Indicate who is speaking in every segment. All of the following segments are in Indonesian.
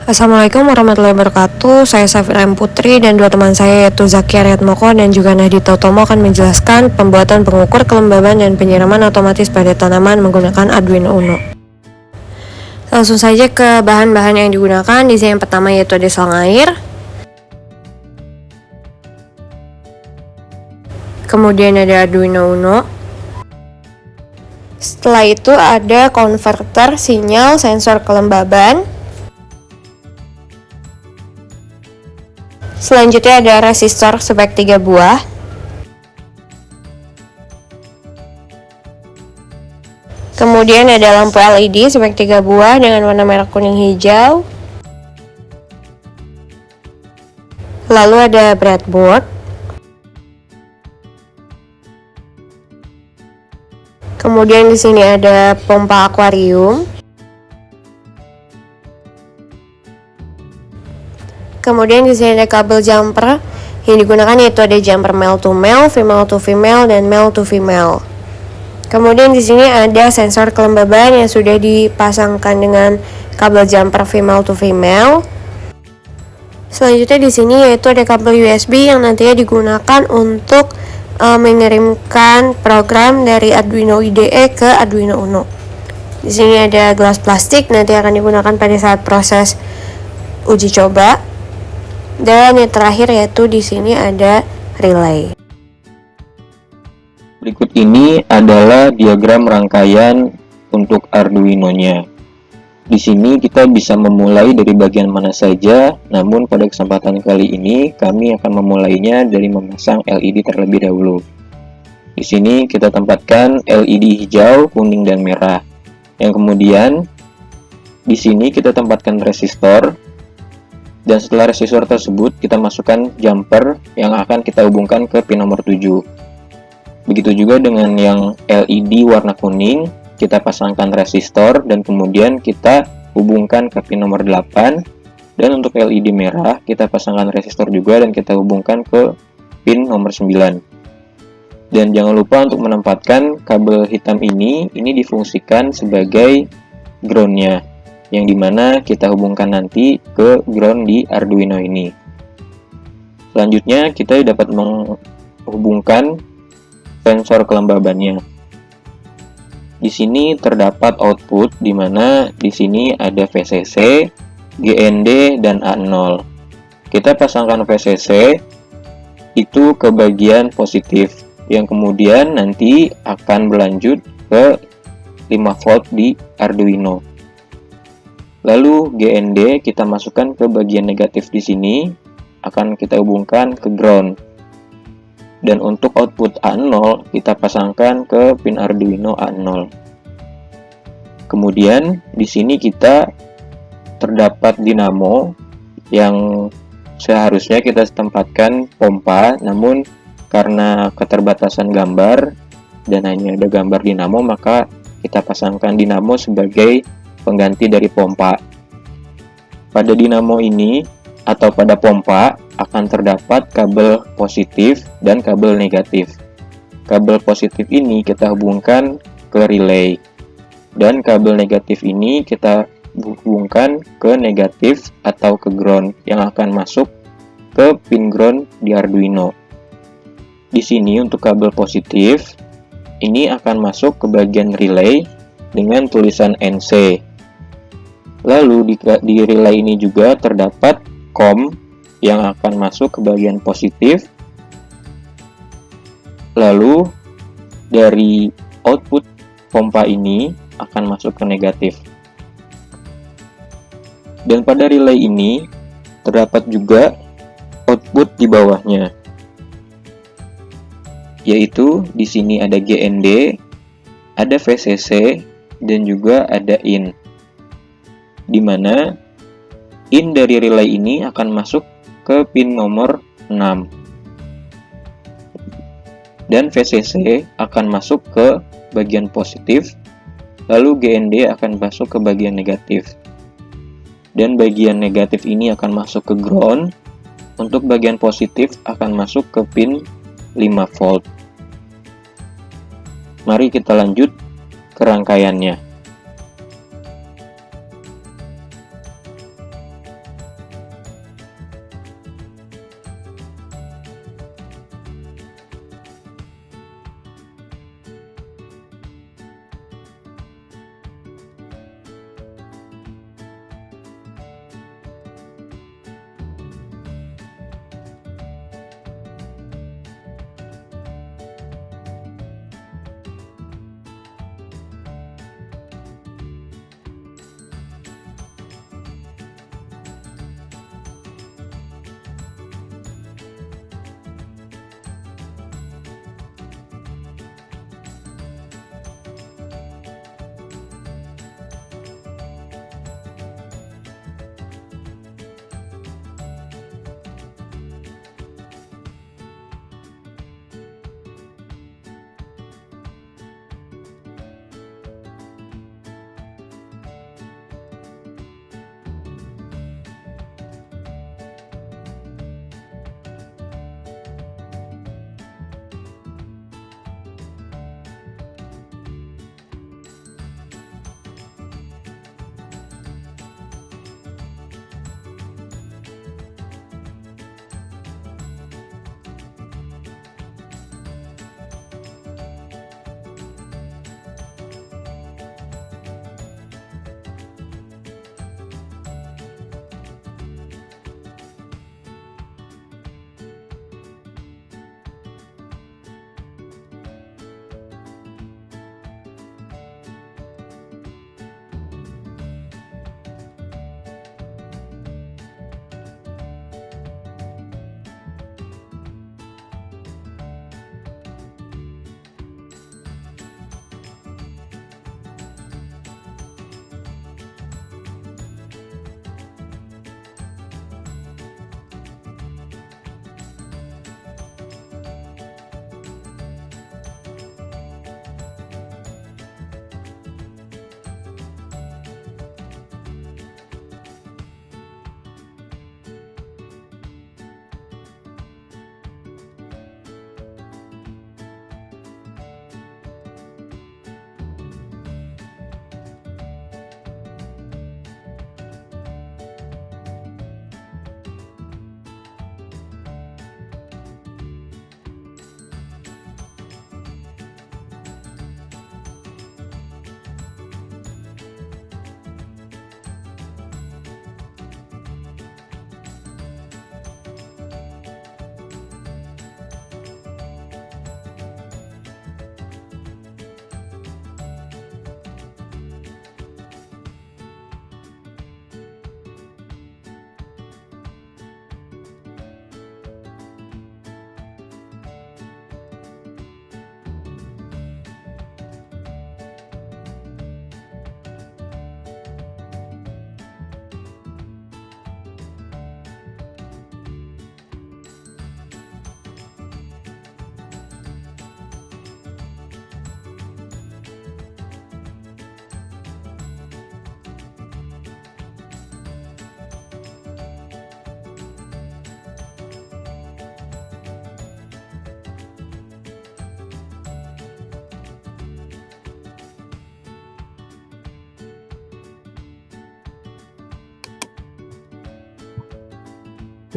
Speaker 1: Assalamualaikum warahmatullahi wabarakatuh. Saya Safira M. Putri dan dua teman saya yaitu Zakia Riyatmoko dan juga Nahdita Utomo akan menjelaskan pembuatan pengukur kelembaban dan penyiraman otomatis pada tanaman menggunakan Arduino Uno. Langsung saja ke bahan-bahan yang digunakan. Di sini yang pertama yaitu ada selang air. Kemudian ada Arduino Uno. Setelah itu ada konverter sinyal sensor kelembaban. Selanjutnya ada resistor sebanyak 3 buah. Kemudian ada lampu LED sebanyak 3 buah dengan warna merah, kuning, hijau. Lalu ada breadboard. Kemudian di sini ada pompa akuarium. Kemudian di sini ada kabel jumper yang digunakan yaitu ada jumper male to male, female to female, dan male to female. Kemudian di sini ada sensor kelembaban yang sudah dipasangkan dengan kabel jumper female to female. Selanjutnya di sini yaitu ada kabel USB yang nantinya digunakan untuk mengirimkan program dari Arduino IDE ke Arduino Uno. Di sini ada gelas plastik nanti akan digunakan pada saat proses uji coba. Dan yang terakhir yaitu di sini ada relay.
Speaker 2: Berikut ini adalah diagram rangkaian untuk Arduino-nya. Di sini kita bisa memulai dari bagian mana saja, namun pada kesempatan kali ini kami akan memulainya dari memasang LED terlebih dahulu. Di sini kita tempatkan LED hijau, kuning, dan merah. Yang kemudian di sini kita tempatkan resistor. Dan setelah resistor tersebut, kita masukkan jumper yang akan kita hubungkan ke pin nomor 7. Begitu juga dengan yang LED warna kuning, kita pasangkan resistor dan kemudian kita hubungkan ke pin nomor 8. Dan untuk LED merah, kita pasangkan resistor juga dan kita hubungkan ke pin nomor 9. Dan jangan lupa untuk menempatkan kabel hitam ini difungsikan sebagai ground-nya, yang dimana kita hubungkan nanti ke ground di Arduino ini. Selanjutnya kita dapat menghubungkan sensor kelembabannya. Di sini terdapat output di mana di sini ada VCC, GND, dan A0. Kita pasangkan VCC itu ke bagian positif yang kemudian nanti akan berlanjut ke 5 volt di Arduino. Lalu GND kita masukkan ke bagian negatif di sini, akan kita hubungkan ke ground. Dan untuk output A0 kita pasangkan ke pin Arduino A0. Kemudian di sini kita terdapat dinamo yang seharusnya kita tempatkan pompa, namun karena keterbatasan gambar dan hanya ada gambar dinamo, maka kita pasangkan dinamo sebagai pengganti dari pompa. Pada dinamo ini atau pada pompa akan terdapat kabel positif dan kabel negatif. Kabel positif ini kita hubungkan ke relay dan kabel negatif ini kita hubungkan ke negatif atau ke ground yang akan masuk ke pin ground di Arduino. Di sini untuk kabel positif ini akan masuk ke bagian relay dengan tulisan NC. Lalu di relay ini juga terdapat COM yang akan masuk ke bagian positif. Lalu dari output pompa ini akan masuk ke negatif. Dan pada relay ini terdapat juga output di bawahnya. Yaitu di sini ada GND, ada VCC, dan juga ada IN. Di mana in dari relay ini akan masuk ke pin nomor 6 dan VCC akan masuk ke bagian positif, lalu GND akan masuk ke bagian negatif dan bagian negatif ini akan masuk ke ground. Untuk bagian positif akan masuk ke pin 5 volt. Mari kita lanjut ke rangkaiannya.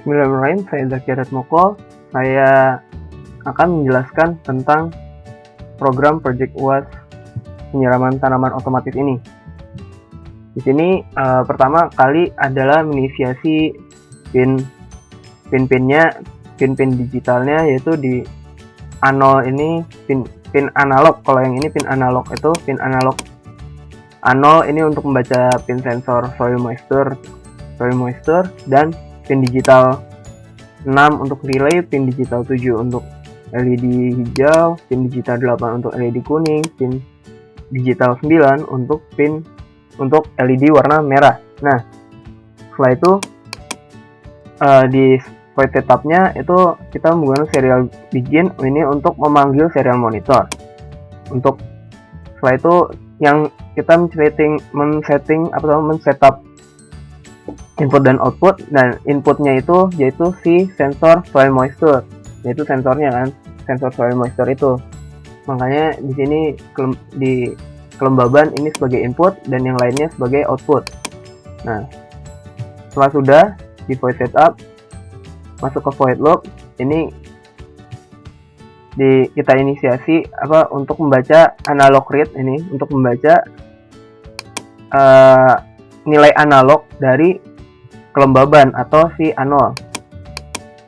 Speaker 3: Bismillahirrahmanirrahim, saya Zaki Ratmoko. Saya akan menjelaskan tentang program Project UAS penyiraman tanaman otomatis ini. Di sini pertama kali adalah menginisiasi pin digitalnya, yaitu di A0 ini pin analog. Kalau yang ini pin analog, itu pin analog A0 ini untuk membaca pin sensor soil moisture dan pin digital 6 untuk relay, pin digital 7 untuk LED hijau, pin digital 8 untuk LED kuning, pin digital 9 untuk LED warna merah. Nah, setelah itu di void setupnya itu kita menggunakan serial begin ini untuk memanggil serial monitor. Untuk setelah itu yang kita men-setup input dan output, dan inputnya itu yaitu si sensor soil moisture, yaitu sensornya kan, sensor soil moisture itu. Makanya di sini di kelembaban ini sebagai input dan yang lainnya sebagai output. Nah, setelah sudah di void setup, masuk ke void loop, ini kita inisiasi untuk membaca analog read ini, untuk membaca nilai analog dari kelembaban atau si A0.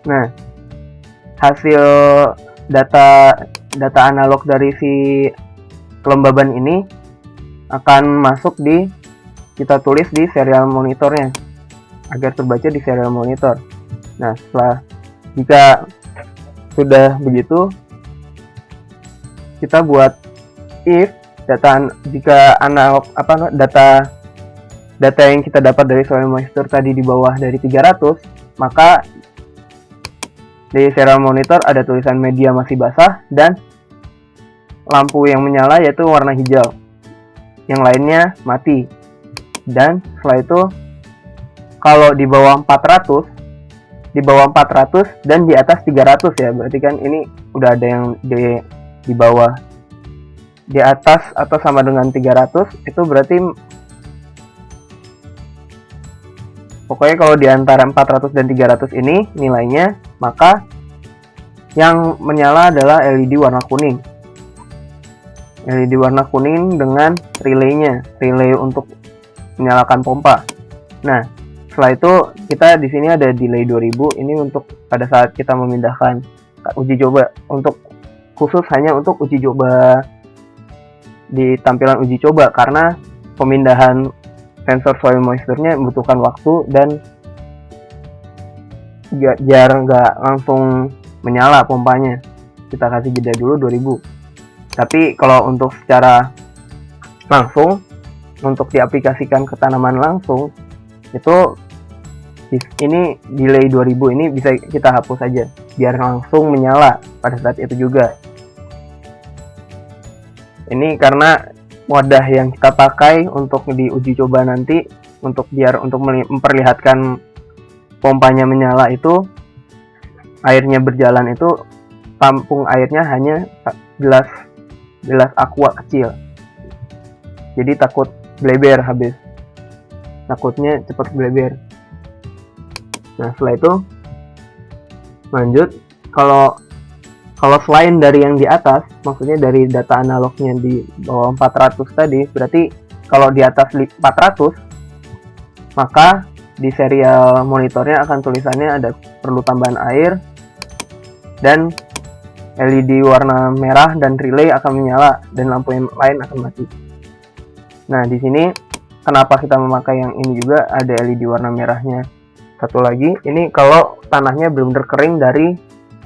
Speaker 3: Nah, hasil data analog dari si kelembaban ini akan masuk kita tulis di serial monitornya agar terbaca di serial monitor. Nah, jika sudah begitu, kita buat if jika analog data yang kita dapat dari soil moisture tadi di bawah dari 300, maka di serial monitor ada tulisan media masih basah dan lampu yang menyala yaitu warna hijau. Yang lainnya mati. Dan setelah itu kalau di bawah 400 dan di atas 300 ya, berarti kan ini udah ada yang di bawah, di atas atau sama dengan 300, itu berarti pokoknya kalau di antara 400 dan 300 ini nilainya, maka yang menyala adalah LED warna kuning. LED warna kuning dengan relay untuk menyalakan pompa. Nah, setelah itu kita di sini ada delay 2000, ini untuk pada saat kita memindahkan uji coba, khusus hanya untuk uji coba di tampilan uji coba, karena pemindahan sensor soil moisture-nya membutuhkan waktu dan biar nggak langsung menyala pompanya, kita kasih jeda dulu 2000. Tapi kalau untuk secara langsung, untuk diaplikasikan ke tanaman langsung, itu ini delay 2000 ini bisa kita hapus saja biar langsung menyala pada saat itu juga. Ini karena wadah yang kita pakai untuk di uji coba nanti, untuk memperlihatkan pompanya menyala itu, airnya berjalan itu, tampung airnya hanya gelas aqua kecil. Jadi takut bleber habis. Takutnya cepat bleber. Nah, setelah itu lanjut, kalau selain dari yang di atas, maksudnya dari data analognya di bawah 400 tadi, berarti kalau di atas 400, maka di serial monitornya akan tulisannya ada perlu tambahan air dan LED warna merah dan relay akan menyala dan lampu yang lain akan mati. Nah, di sini kenapa kita memakai yang ini juga ada LED warna merahnya. Satu lagi, ini kalau tanahnya benar-benar kering dari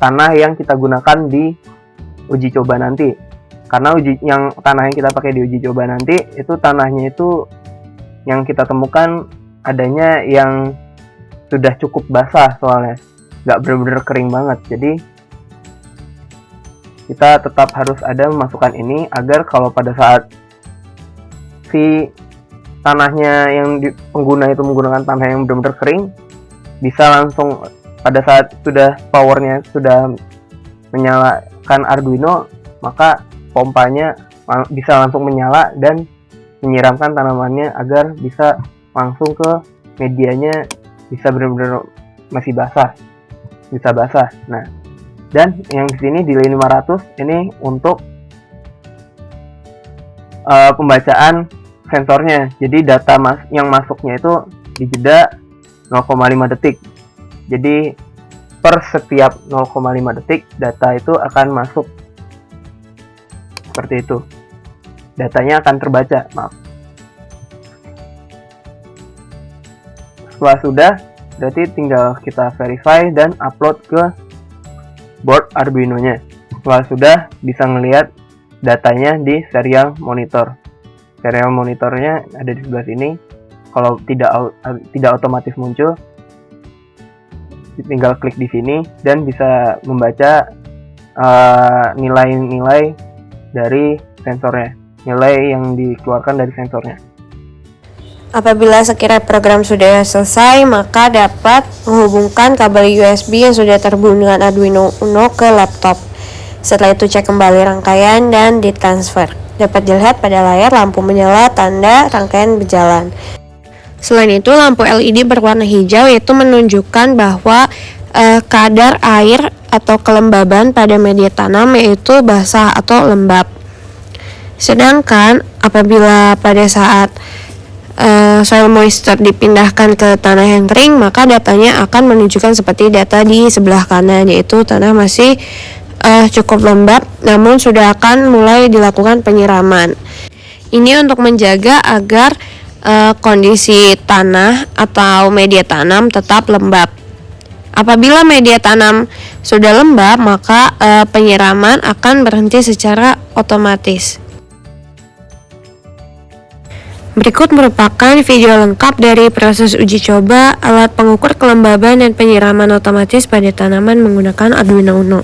Speaker 3: tanah yang kita gunakan di uji coba nanti. Karena tanah yang kita pakai di uji coba nanti, itu tanahnya itu yang kita temukan adanya yang sudah cukup basah soalnya. Nggak benar-benar kering banget. Jadi kita tetap harus ada memasukkan ini agar kalau pada saat si tanahnya yang pengguna itu menggunakan tanah yang benar-benar kering, bisa langsung pada saat sudah powernya sudah menyalakan Arduino, maka pompanya bisa langsung menyala dan menyiramkan tanamannya agar bisa langsung ke medianya, bisa benar-benar masih basah, bisa basah. Nah, dan yang di sini di lini 500 ini untuk pembacaan sensornya. Jadi data yang masuknya itu dijeda 0,5 detik. Jadi per setiap 0,5 detik data itu akan masuk seperti itu. Datanya akan terbaca, maaf. Setelah sudah, berarti tinggal kita verify dan upload ke board Arduino-nya. Setelah sudah, bisa ngelihat datanya di serial monitor. Serial monitornya ada di sebelah sini. Kalau tidak otomatis muncul, tinggal klik di sini dan bisa membaca nilai-nilai dari sensornya, nilai yang dikeluarkan dari sensornya.
Speaker 1: Apabila sekiranya program sudah selesai, maka dapat menghubungkan kabel USB yang sudah terhubung dengan Arduino Uno ke laptop. Setelah itu cek kembali rangkaian dan ditransfer. Dapat dilihat pada layar lampu menyala tanda rangkaian berjalan. Selain itu, lampu LED berwarna hijau yaitu menunjukkan bahwa kadar air atau kelembaban pada media tanam yaitu basah atau lembab. Sedangkan apabila pada saat soil moisture dipindahkan ke tanah yang kering, maka datanya akan menunjukkan seperti data di sebelah kanan, yaitu tanah masih cukup lembab namun sudah akan mulai dilakukan penyiraman. Ini untuk menjaga agar kondisi tanah atau media tanam tetap lembab. Apabila media tanam sudah lembab, maka penyiraman akan berhenti secara otomatis. Berikut merupakan video lengkap dari proses uji coba alat pengukur kelembaban dan penyiraman otomatis pada tanaman menggunakan Arduino Uno.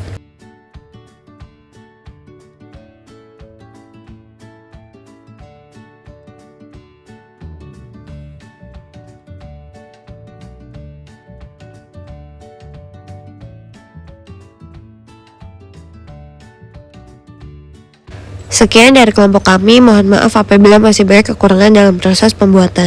Speaker 1: Sekian dari kelompok kami, mohon maaf apabila masih banyak kekurangan dalam proses pembuatan.